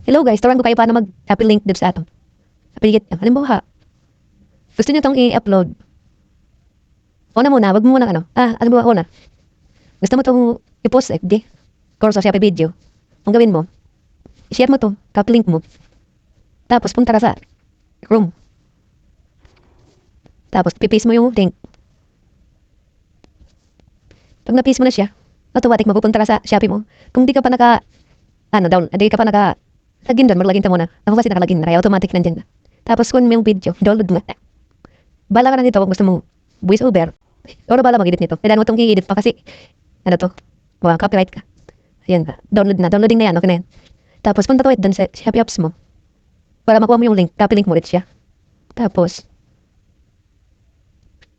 Hello guys, turuan ko kayo paano mag-copy link dito sa ato. Apigit, halimbawa, gusto nyo itong i-upload. Una muna, wag mo muna halimbawa una. Gusto mo itong i-post sa FB, or sa Shopee video. Ang gawin mo, i-share mo to, copy link mo. Tapos punta ka sa Chrome. Tapos pipaste mo yung link. Pag na-paste mo na siya, automatic mapupunta ka sa Shopee mo. Kung di ka pa di ka pa login doon, mag-login ka muna. Ako kasi nakalagin na, kaya automatic nandiyan na. Tapos kung may yung video, download mo. Bala ka na dito kung gusto mo voice over. Or bala mag-edit nito. Kailangan mo itong i-edit pa kasi, copyright ka. Ayan, downloading na yan, okay na yan. Tapos punta ka doon sa Shopee apps mo. Para makuha mo yung link, copy link mo ulit siya. Tapos,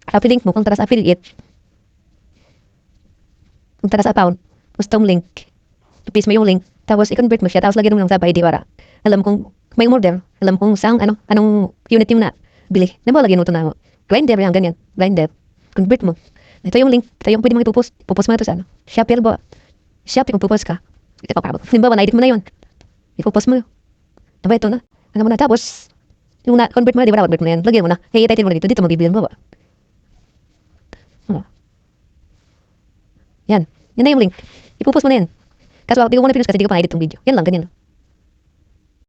copy link mo, punta ka sa affiliate. Punta ka sa account, gusto mong link. I-paste mo yung link. Tapos, i-convert mo siya. Tapos, lagyan mo lang sa ID para alam kong may order. Alam kong anong unit yung bili. Diba, lagyan mo ito na grinder, yan, ganyan. Grinder. Convert mo. Ito yung link. Ito yung pwede mong ipopost. Ipopost mo na ito sa Shopee, ba? Shopee, kung popost ka. Diba, na-edit mo na yun. Ipopost mo. Diba, ito na. Mo na. Tapos, yung na-convert mo na, di ba, na-convert mo na yan. Lagyan mo na. Hey, title mo na dito. Dito, magbibilan mo ba? Yan. Yan na yung link. Ipopost mo na yan. Kaso, di ko muna pinost kasi di ko pa na-edit yung video. Yan lang, ganyan lang.